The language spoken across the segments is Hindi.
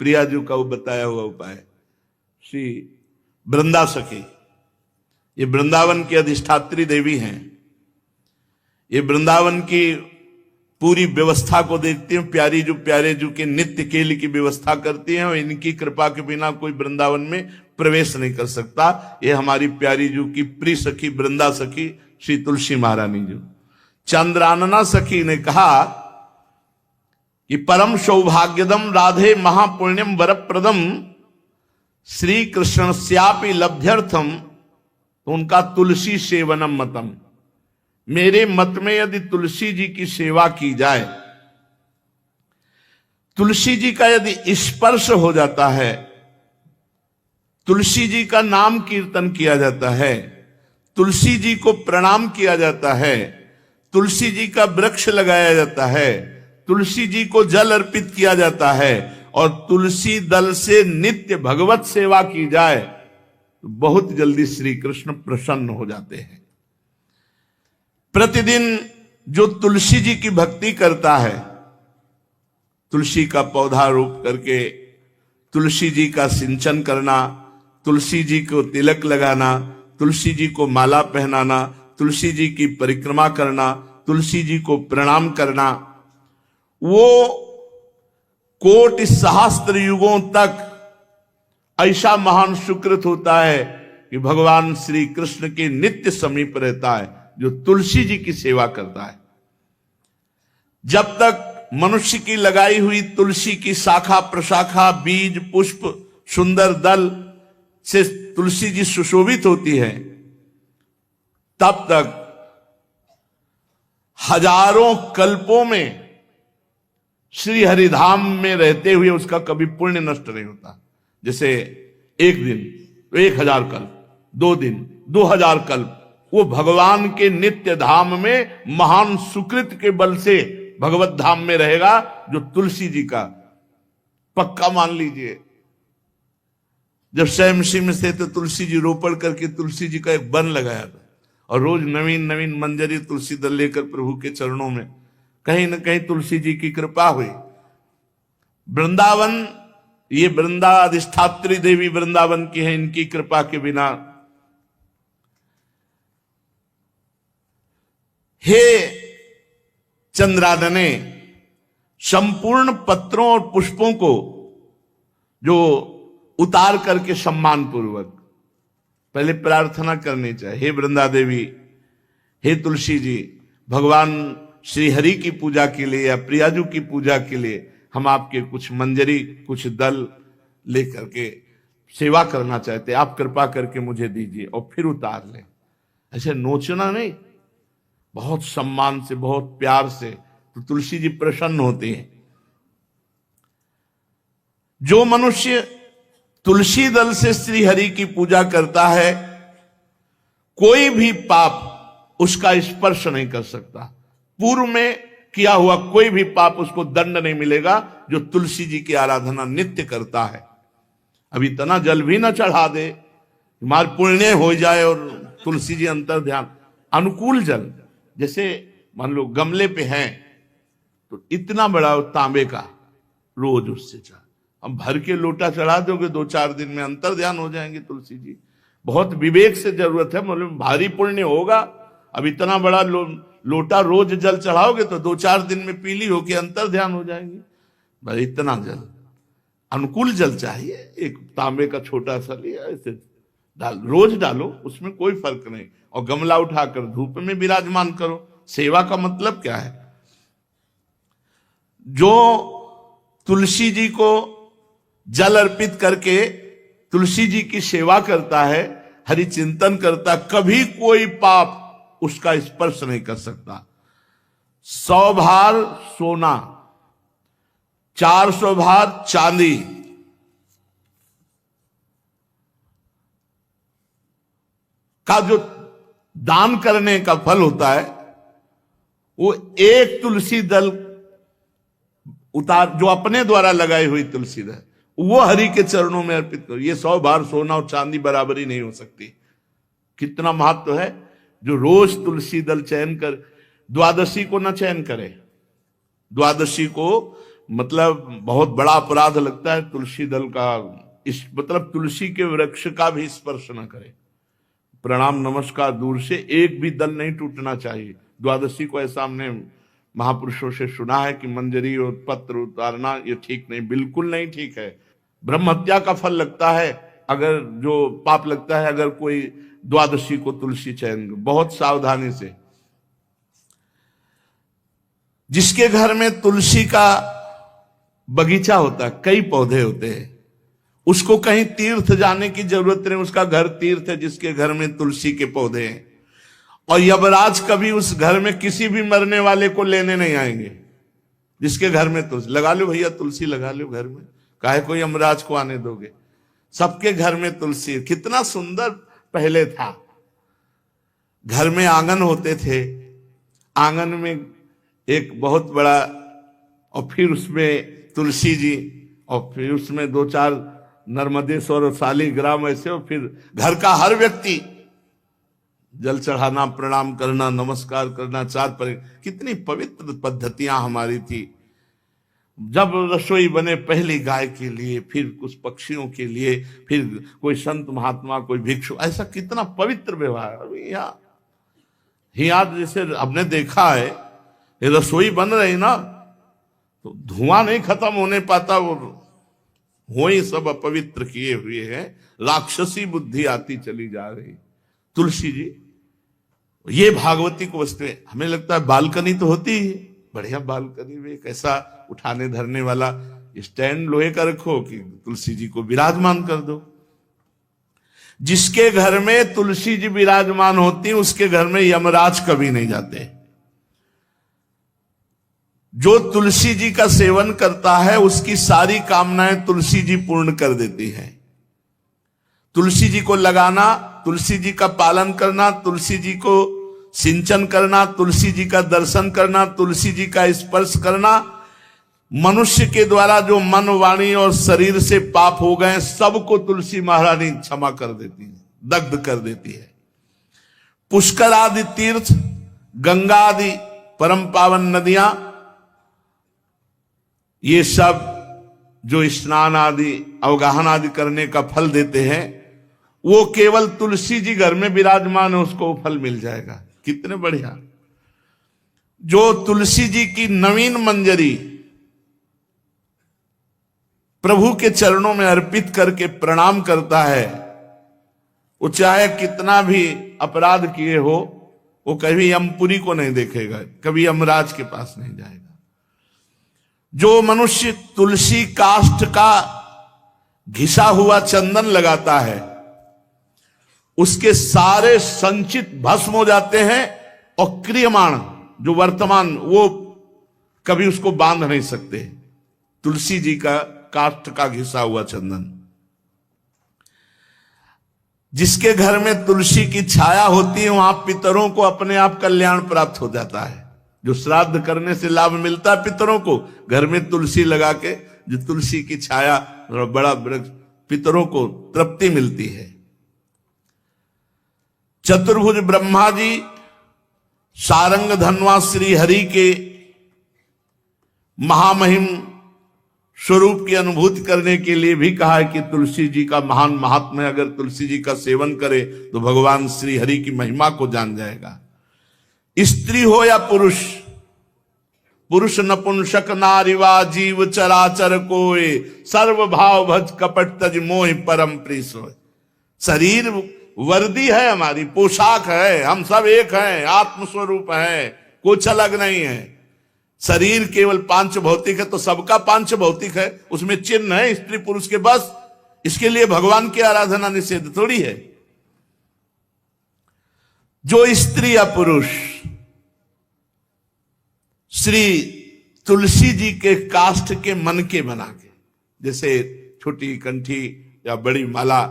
प्रियाजू का वो बताया हुआ उपाय। श्री वृंदा सखी, ये वृंदावन की अधिष्ठात्री देवी हैं। ये वृंदावन की पूरी व्यवस्था को देखती हैं। प्यारे जू के नित्य केल की व्यवस्था करती हैं और इनकी कृपा के बिना कोई वृंदावन में प्रवेश नहीं कर सकता। ये हमारी प्यारी जू की प्रिय सखी वृंदा सखी श्री तुलसी महारानी जी। चंद्रानना सखी ने कहा कि परम सौभाग्यदम राधे महापुण्यम वरप्रदम श्री कृष्ण श्यापि लब्ध्यर्थम, तो उनका तुलसी सेवनम मतम। मेरे मत में यदि तुलसी जी की सेवा की जाए, तुलसी जी का यदि स्पर्श हो जाता है, तुलसी जी का नाम कीर्तन किया जाता है, तुलसी जी को प्रणाम किया जाता है, तुलसी जी का वृक्ष लगाया जाता है, तुलसी जी को जल अर्पित किया जाता है और तुलसी दल से नित्य भगवत सेवा की जाए, तो बहुत जल्दी श्री कृष्ण प्रसन्न हो जाते हैं। प्रतिदिन जो तुलसी जी की भक्ति करता है, तुलसी का पौधा रोप करके तुलसी जी का सिंचन करना, तुलसी जी को तिलक लगाना, तुलसी जी को माला पहनाना, तुलसी जी की परिक्रमा करना, तुलसी जी को प्रणाम करना, वो कोटि सहस्त्र युगों तक ऐसा महान सुकृत होता है कि भगवान श्री कृष्ण के नित्य समीप रहता है जो तुलसी जी की सेवा करता है। जब तक मनुष्य की लगाई हुई तुलसी की शाखा प्रशाखा बीज पुष्प सुंदर दल से तुलसी जी सुशोभित होती है, तब तक हजारों कल्पों में श्री हरिधाम में रहते हुए उसका कभी पुण्य नष्ट नहीं होता। जैसे एक दिन तो 1000 कल्प, 2 दिन 2000 कल्प, वो भगवान के नित्य धाम में महान सुकृत के बल से भगवत धाम में रहेगा, जो तुलसी जी का पक्का मान लीजिए। जब स्वयं में से तो तुलसी जी रोपण करके तुलसी जी का एक वन लगाया था और रोज नवीन नवीन मंजरी तुलसी दल लेकर प्रभु के चरणों में, कहीं न कहीं तुलसी जी की कृपा हुई। वृंदावन, ये वृंदा अधिष्ठात्री देवी वृंदावन की है, इनकी कृपा के बिना। हे चंद्रानने, संपूर्ण पत्रों और पुष्पों को जो उतार करके सम्मान पूर्वक पहले प्रार्थना करनी चाहिए। हे वृंदा देवी, हे तुलसी जी, भगवान श्री हरि की पूजा के लिए या प्रियाजू की पूजा के लिए हम आपके कुछ मंजरी कुछ दल लेकर के सेवा करना चाहते हैं, आप कृपा करके मुझे दीजिए, और फिर उतार लें। ऐसे नोचना नहीं, बहुत सम्मान से बहुत प्यार से, तो तुलसी जी प्रसन्न होती हैं। जो मनुष्य तुलसी दल से श्री हरि की पूजा करता है, कोई भी पाप उसका स्पर्श नहीं कर सकता। पूर्व में किया हुआ कोई भी पाप उसको दंड नहीं मिलेगा, जो तुलसी जी की आराधना नित्य करता है। अब इतना जल भी ना चढ़ा दे, हमारे पुण्य हो जाए और तुलसी जी अंतर ध्यान, अनुकूल जल, जैसे मान लो गमले पे हैं तो इतना बड़ा तांबे का रोज उससे चढ़ा, हम भर के लोटा चढ़ा दोगे 2-4 दिन में अंतर ध्यान हो जाएंगे तुलसी जी। बहुत विवेक से जरूरत है, मतलब भारी पुण्य होगा। अब इतना बड़ा लोटा रोज जल चढ़ाओगे तो 2-4 दिन में पीली होके अंतर ध्यान हो जाएंगे। भाई इतना जल, अनुकूल जल चाहिए। एक तांबे का छोटा सा लिया, ऐसे रोज डालो, उसमें कोई फर्क नहीं, और गमला उठाकर धूप में विराजमान करो। सेवा का मतलब क्या है? जो तुलसी जी को जल अर्पित करके तुलसी जी की सेवा करता है, हरि चिंतन करता, कभी कोई पाप उसका स्पर्श नहीं कर सकता। 100 भार सोना, 400 भार चांदी, का जो दान करने का फल होता है, वो एक तुलसी दल उतार, जो अपने द्वारा लगाई हुई तुलसी दल, वो हरि के चरणों में अर्पित करो। ये 100 भार सोना और चांदी बराबरी नहीं हो सकती। कितना महत्व है। जो रोज तुलसी दल चयन कर, द्वादशी को न चयन करे, द्वादशी को मतलब बहुत बड़ा अपराध लगता है तुलसी दल का, इस मतलब तुलसी के वृक्ष का भी स्पर्श न करे। प्रणाम नमस्कार दूर से, एक भी दल नहीं टूटना चाहिए। द्वादशी को ऐसा हमने महापुरुषों से सुना है कि मंजरी और पत्र उतारना ये ठीक नहीं, बिल्कुल नहीं ठीक है। ब्रह्म हत्या का फल लगता है, अगर जो पाप लगता है अगर कोई द्वादशी को तुलसी चयन, बहुत सावधानी से। जिसके घर में तुलसी का बगीचा होता है, कई पौधे होते हैं, उसको कहीं तीर्थ जाने की जरूरत नहीं, उसका घर तीर्थ है जिसके घर में तुलसी के पौधे हैं। और यमराज कभी उस घर में किसी भी मरने वाले को लेने नहीं आएंगे। जिसके घर में तुलसी, लगा लो भैया तुलसी लगा लो घर में, काहे को यमराज को आने दोगे। सबके घर में तुलसी, कितना सुंदर पहले था। घर में आंगन होते थे, आंगन में एक बहुत बड़ा, और फिर उसमें तुलसी जी, और फिर उसमें 2-4 नर्मदेश्वर और शालिग्राम ऐसे, और फिर घर का हर व्यक्ति जल चढ़ाना, प्रणाम करना, नमस्कार करना, 4 पर। कितनी पवित्र पद्धतियां हमारी थी। जब रसोई बने पहली गाय के लिए, फिर कुछ पक्षियों के लिए, फिर कोई संत महात्मा, कोई भिक्षु, ऐसा कितना पवित्र व्यवहार। अभी यहाँ जैसे हमने देखा है, ये रसोई बन रही ना तो धुआं नहीं खत्म होने पाता, वो ही सब अपवित्र किए हुए हैं, राक्षसी बुद्धि आती चली जा रही। तुलसी जी, ये भागवती को वस्तु है। हमें लगता है बालकनी तो होती ही, बढ़िया बालकनी में एक ऐसा उठाने धरने वाला स्टैंड लोहे का रखो कि तुलसी जी को विराजमान कर दो। जिसके घर में तुलसी जी विराजमान होती, उसके घर में यमराज कभी नहीं जाते। जो तुलसी जी का सेवन करता है उसकी सारी कामनाएं तुलसी जी पूर्ण कर देती हैं। तुलसी जी को लगाना, तुलसी जी का पालन करना, तुलसी जी को सिंचन करना, तुलसी जी का दर्शन करना, तुलसी जी का स्पर्श करना, मनुष्य के द्वारा जो मन, वाणी और शरीर से पाप हो गए सबको तुलसी महारानी क्षमा कर देती है, दग्ध कर देती है। पुष्कर आदि तीर्थ, गंगा आदि परम पावन नदियां, ये सब जो स्नान आदि, अवगाहन आदि करने का फल देते हैं, वो केवल तुलसी जी घर में विराजमान है उसको वो फल मिल जाएगा। कितने बढ़िया। जो तुलसी जी की नवीन मंजरी प्रभु के चरणों में अर्पित करके प्रणाम करता है, वो चाहे कितना भी अपराध किए हो, वो कभी यमपुरी को नहीं देखेगा, कभी यमराज के पास नहीं जाएगा। जो मनुष्य तुलसी काष्ठ का घिसा हुआ चंदन लगाता है, उसके सारे संचित भस्म हो जाते हैं, और क्रियमाण जो वर्तमान, वो कभी उसको बांध नहीं सकते। तुलसी जी का काष्ठ का घिसा हुआ चंदन। जिसके घर में तुलसी की छाया होती है वहां पितरों को अपने आप कल्याण प्राप्त हो जाता है। जो श्राद्ध करने से लाभ मिलता है पितरों को, घर में तुलसी लगा के जो तुलसी की छाया, बड़ा वृक्ष, पितरों को तृप्ति मिलती है। चतुर्भुज ब्रह्मा जी सारंग धनवा श्री हरि के महामहिम स्वरूप की अनुभूति करने के लिए भी कहा है कि तुलसी जी का महान महात्मा है। अगर तुलसी जी का सेवन करे तो भगवान श्री हरि की महिमा को जान जाएगा। स्त्री हो या पुरुष, पुरुष नपुंसक नारीवा जीव चराचर कोय, सर्व भाव भज कपट तज मोह परम प्रिय सोय। शरीर वर्दी है, हमारी पोशाक है, हम सब एक हैं, आत्मस्वरूप है, कुछ अलग नहीं है। शरीर केवल पांच भौतिक है तो सबका पांच भौतिक है, उसमें चिन्ह है स्त्री पुरुष के, बस इसके लिए भगवान की आराधना निषेध थोड़ी है। जो स्त्री या पुरुष श्री तुलसी जी के काष्ठ के मन के बना के, जैसे छोटी कंठी या बड़ी माला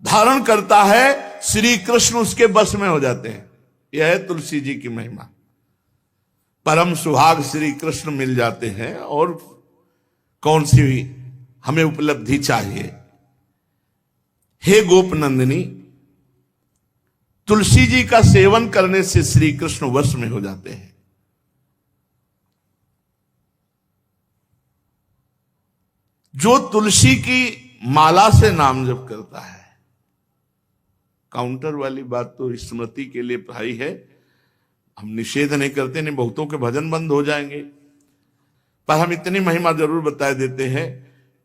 धारण करता है, श्री कृष्ण उसके बस में हो जाते हैं। यह है तुलसी जी की महिमा। परम सुहाग श्री कृष्ण मिल जाते हैं, और कौन सी हमें उपलब्धि चाहिए। हे गोपनंदिनी, तुलसी जी का सेवन करने से श्री कृष्ण वश में हो जाते हैं। जो तुलसी की माला से नाम जप करता है, काउंटर वाली बात तो स्मृति के लिए भाई है, हम निषेध नहीं करते, नहीं बहुतों के भजन बंद हो जाएंगे, पर हम इतनी महिमा जरूर बता देते हैं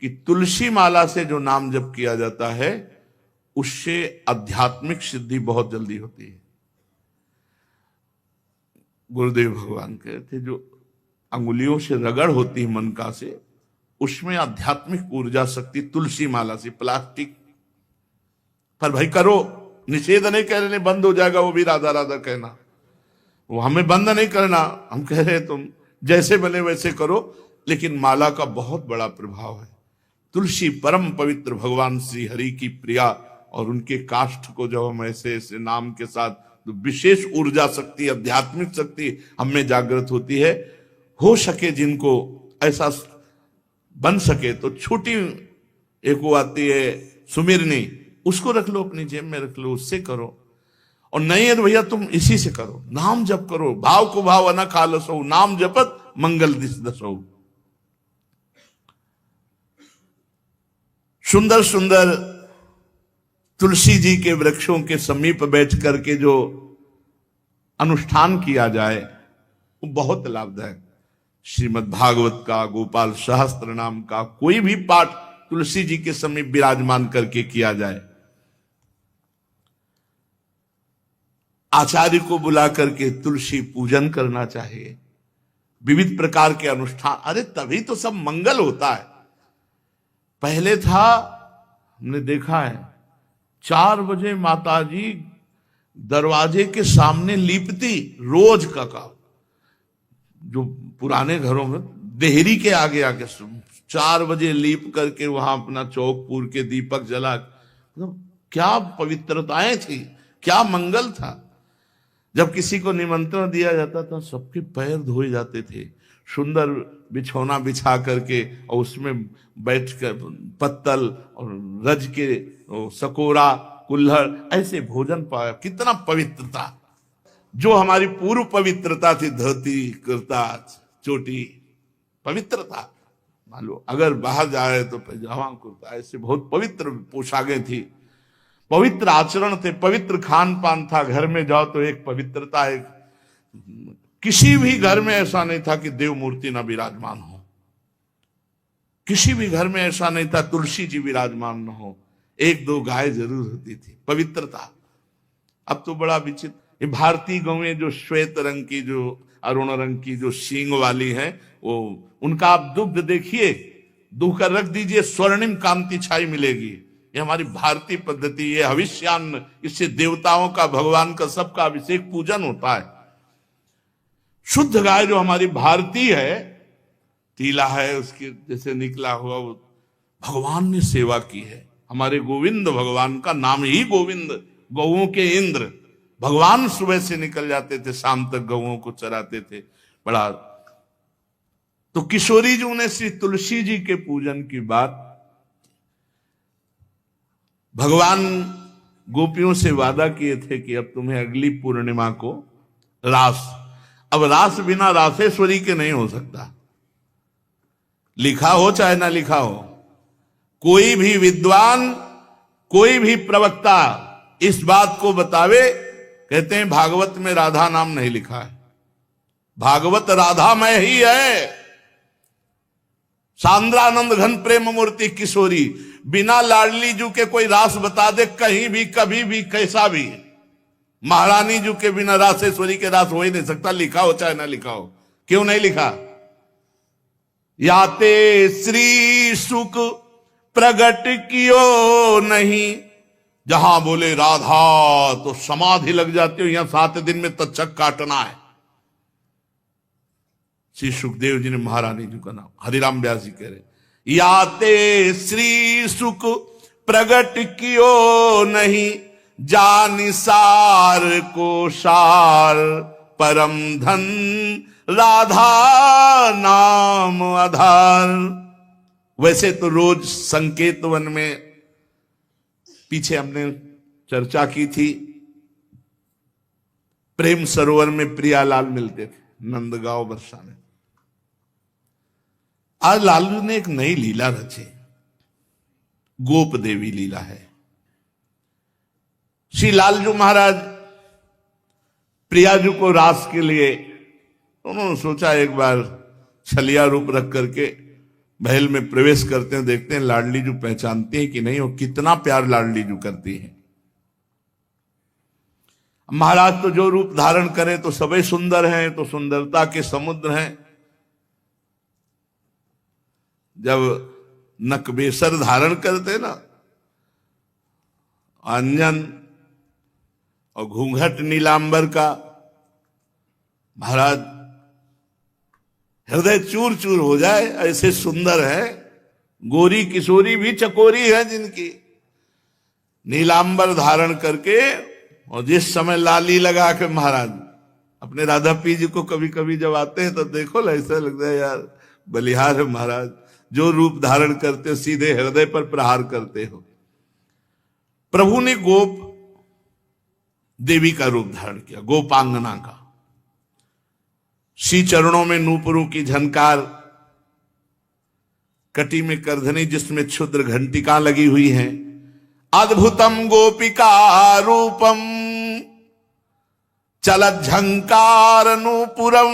कि तुलसी माला से जो नाम जप किया जाता है उससे आध्यात्मिक सिद्धि बहुत जल्दी होती है। गुरुदेव भगवान कहते जो अंगुलियों से रगड़ होती है मन का से, उसमें आध्यात्मिक ऊर्जा शक्ति तुलसी माला से। प्लास्टिक पर भाई करो, निषेध नहीं कह रहे, बंद हो जाएगा वो भी राधा राधा कहना, वो हमें बंद नहीं करना, हम कह रहे तुम जैसे बने वैसे करो, लेकिन माला का बहुत बड़ा प्रभाव है। तुलसी परम पवित्र भगवान श्री हरि की प्रिया, और उनके काष्ठ को जब हम ऐसे ऐसे नाम के साथ, तो विशेष ऊर्जा शक्ति, आध्यात्मिक शक्ति हमें जागृत होती है। हो सके जिनको ऐसा बन सके तो छोटी एक वो आती है सुमिरनी, उसको रख लो, अपनी जेब में रख लो, उससे करो। और नहीं है तो भैया तुम इसी से करो, नाम जप करो, भाव को भाव अना खालसो, नाम जपत मंगल दिस दसो। सुंदर सुंदर तुलसी जी के वृक्षों के समीप बैठ करके जो अनुष्ठान किया जाए वो बहुत लाभदायक। श्रीमद् भागवत का, गोपाल सहस्त्र नाम का कोई भी पाठ तुलसी जी के समीप विराजमान करके किया जाए, आचार्य को बुला करके तुलसी पूजन करना चाहिए, विविध प्रकार के अनुष्ठान, अरे तभी तो सब मंगल होता है। पहले था, हमने देखा है, 4 बजे माताजी दरवाजे के सामने लीपती, रोज का काम। जो पुराने घरों में देहरी के आगे आके 4 बजे लीप करके वहां अपना चौक के दीपक जला, मतलब क्या पवित्रताएं थी, क्या मंगल था। जब किसी को निमंत्रण दिया जाता था सबके पैर धोए जाते थे, सुंदर बिछौना बिछा करके, और उसमें बैठ कर पत्तल और रज के सकोरा कुल्हड़ ऐसे भोजन पाया, कितना पवित्रता। जो हमारी पूर्व पवित्रता थी, धोती कुर्ता चोटी, पवित्रता। मान लो अगर बाहर जा रहे तो पैजामा कुर्ता, ऐसे बहुत पवित्र पोशाकें थी, पवित्र आचरण थे, पवित्र खान पान था। घर में जाओ तो एक पवित्रता, एक किसी भी घर में ऐसा नहीं था कि देव मूर्ति ना विराजमान हो, किसी भी घर में ऐसा नहीं था तुलसी जी विराजमान न हो, 1-2 गाय जरूर होती थी, पवित्रता। अब तो बड़ा विचित्र, ये भारतीय गौएं जो श्वेत रंग की, जो अरुण रंग की, जो सींग वाली है, वो उनका आप दुग्ध देखिए, दूह कर रख दीजिए, स्वर्णिम कांति छाई मिलेगी। ये हमारी भारतीय पद्धति, ये हविष्यान्न, इससे देवताओं का, भगवान का, सबका अभिषेक पूजन होता है। शुद्ध गाय जो हमारी भारतीय है, तीला है उसके जैसे निकला हुआ, वो भगवान ने सेवा की है। हमारे गोविंद भगवान का नाम ही गोविंद, गौओं के इंद्र। भगवान सुबह से निकल जाते थे, शाम तक गौओं को चराते थे। बड़ा तो किशोरी जी ने श्री तुलसी जी के पूजन की बात, भगवान गोपियों से वादा किए थे कि अब तुम्हें अगली पूर्णिमा को रास, अब रास बिना रासेश्वरी के नहीं हो सकता, लिखा हो चाहे ना लिखा हो। कोई भी विद्वान, कोई भी प्रवक्ता इस बात को बतावे, कहते हैं भागवत में राधा नाम नहीं लिखा है, भागवत राधामय ही है। सांद्रानंद घन प्रेम मूर्ति किशोरी, बिना लाडली जू के कोई रास बता दे कहीं भी, कभी भी, कैसा भी। महारानी जू के बिना रासेश्वरी के रास हो ही नहीं सकता, लिखा हो चाहे ना लिखा हो। क्यों नहीं लिखा? याते श्री सुख प्रगट कियो नहीं, जहां बोले राधा तो समाधि लग जाती हो, यहां 7 दिन में तक्षक काटना है। श्री सुखदेव जी ने महारानी जी का नाम, हरिराम व्यास जी कह रहे, याते श्री सुख प्रगट कियो नहीं, जानि सार को सार परम धन, राधा नाम आधार। वैसे तो रोज संकेत वन में, पीछे हमने चर्चा की थी, प्रेम सरोवर में प्रियालाल मिलते थे, नंदगांव बरसा में। आज लालू ने एक नई लीला रची, गोप देवी लीला है। श्री लालजू महाराज प्रियाजू को रास के लिए उन्होंने सोचा एक बार छलिया रूप रख करके महल में प्रवेश करते हैं, देखते हैं लाडली जू पहचानती है कि नहीं, और कितना प्यार लाडली जू करती है। महाराज तो जो रूप धारण करें तो सबे सुंदर हैं, तो सुंदरता के समुद्र हैं। जब नकबेसर धारण करते ना, अंजन और घूंघट नीलांबर का, महाराज हृदय चूर चूर हो जाए, ऐसे सुंदर है। गोरी किशोरी भी चकोरी है जिनकी, नीलांबर धारण करके, और जिस समय लाली लगा के महाराज अपने राधा पी जी को कभी कभी जब आते हैं तो देखो ऐसा लगता है यार बलिहार है महाराज, जो रूप धारण करते हो सीधे हृदय पर प्रहार करते हो। प्रभु ने गोप देवी का रूप धारण किया, गोपांगना का। श्री चरणों में नूपुरों की झनकार, कटी में करधनी जिसमें क्षुद्र घंटिका लगी हुई हैं। अद्भुतम गोपिका रूपम चलत झंकार नूपुरम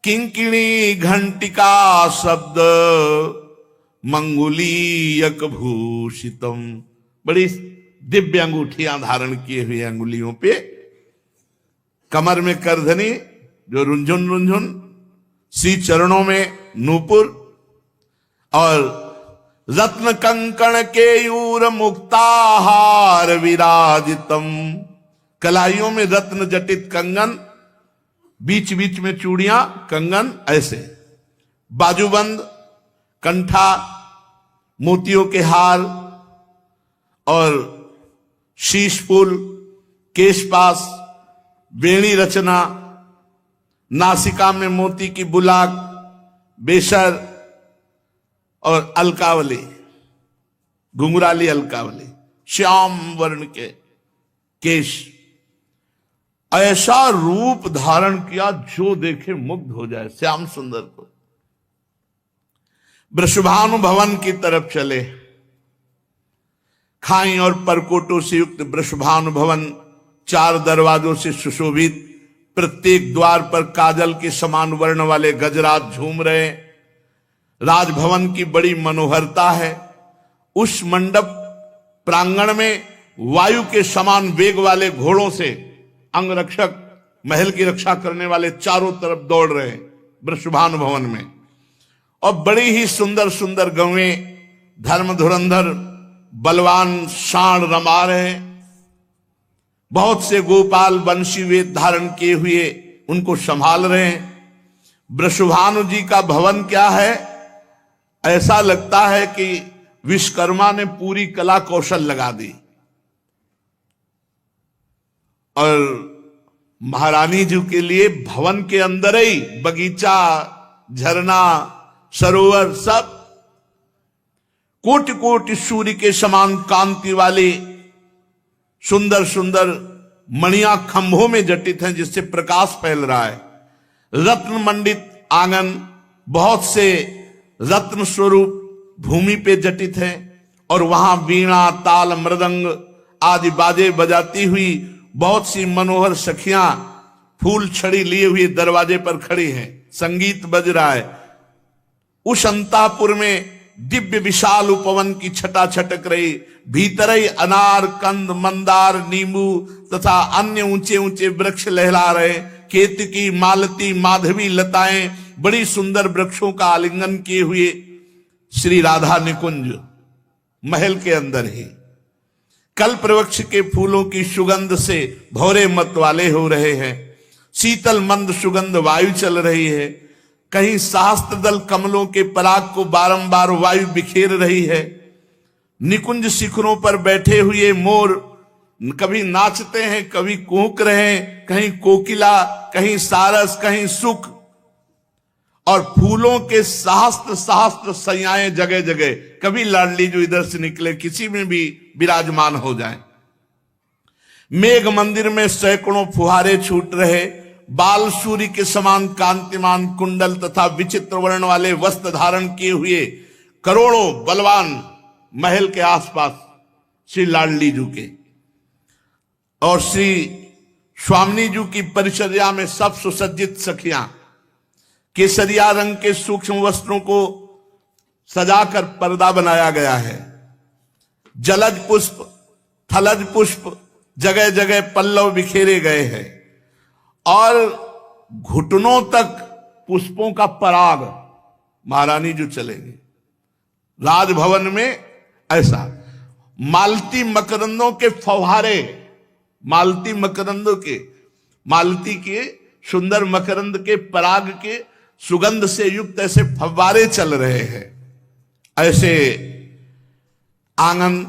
किंकिणी घंटिका शब्द मंगुलीयक भूषितम। बड़ी दिव्य अंगूठियां धारण किए हुए अंगुलियों पे, कमर में करधनी जो रुंझुन रुंझुन, श्री चरणों में नूपुर, और रत्न कंकण केयूर मुक्ताहार विराजितम। कलाइयों में रत्न जटित कंगन, बीच बीच में चूड़ियां कंगन, ऐसे बाजूबंद, कंठा मोतियों के हार और शीश फूल, केशपास, वेणी रचना, नासिका में मोती की बुलाक, बेसर और अलकावली, घुंघराली अलकावली, श्याम वर्ण के केश। ऐसा रूप धारण किया जो देखे मुग्ध हो जाए श्याम सुंदर को। वृषभानु भवन की तरफ चले। खाई और परकोटों से युक्त वृषभानु भवन 4 दरवाजों से सुशोभित, प्रत्येक द्वार पर काजल के समान वर्ण वाले गजराज झूम रहे। राजभवन की बड़ी मनोहरता है। उस मंडप प्रांगण में वायु के समान वेग वाले घोड़ों से अंगरक्षक महल की रक्षा करने वाले चारों तरफ दौड़ रहे वृषभानु भवन में, और बड़ी ही सुंदर सुंदर गौएं, धर्म धुरंधर बलवान सांड रमा रहे। बहुत से गोपाल बंशी वेद धारण किए हुए उनको संभाल रहे हैं। वृषभानु जी का भवन क्या है, ऐसा लगता है कि विश्वकर्मा ने पूरी कला कौशल लगा दी, और महारानी जी के लिए भवन के अंदर ही बगीचा, झरना, सरोवर, सब कोटि कोटि सूर्य के समान कांति वाली सुंदर सुंदर मणियां खंभों में जटित हैं, जिससे प्रकाश फैल रहा है। रत्न मंडित आंगन, बहुत से रत्न स्वरूप भूमि पे जटित हैं, और वहां वीणा, ताल, मृदंग आदि बाजे बजाती हुई बहुत सी मनोहर सखियां फूल छड़ी लिए हुए दरवाजे पर खड़ी हैं, संगीत बज रहा है। उस अंतापुर में दिव्य विशाल उपवन की छटा छटक रही। भीतर ही अनार, कंद, मंदार, नींबू तथा अन्य ऊंचे ऊंचे वृक्ष लहला रहे। केतकी, मालती, माधवी लताएं बड़ी सुंदर वृक्षों का आलिंगन किए हुए श्री राधा निकुंज महल के अंदर ही कल्प वृक्ष के फूलों की सुगंध से भौरे मत वाले हो रहे हैं। शीतल मंद सुगंध वायु चल रही है। कहीं सहस्त्र दल कमलों के पराग को बारंबार वायु बिखेर रही है। निकुंज शिखरों पर बैठे हुए मोर कभी नाचते हैं, कभी कूक रहे हैं, कहीं कोकिला, कहीं सारस, कहीं सुख, और फूलों के सहस्त्र सहस्त्र सैयाएं जगह जगह। कभी लाडली जो इधर से निकले किसी में भी विराजमान हो जाएं। मेघ मंदिर में सैकड़ों फुहारे छूट रहे। बाल सूर्य के समान कांतिमान कुंडल तथा विचित्र वर्ण वाले वस्त्र धारण किए हुए करोड़ों बलवान महल के आसपास श्री लाडली जी के, और श्री स्वामिनी जी की परिचर्या में सब सुसज्जित सखियां केसरिया रंग के सूक्ष्म वस्त्रों को सजाकर पर्दा बनाया गया है। जलज पुष्प, थलज पुष्प, जगह जगह पल्लव बिखेरे गए हैं और घुटनों तक पुष्पों का पराग महारानी जो चलेंगे राजभवन में। ऐसा मालती मकरंदों के फव्वारे, मालती मकरंदों के, मालती के सुंदर मकरंद के पराग के सुगंध से युक्त ऐसे फव्वारे चल रहे हैं। ऐसे आंगन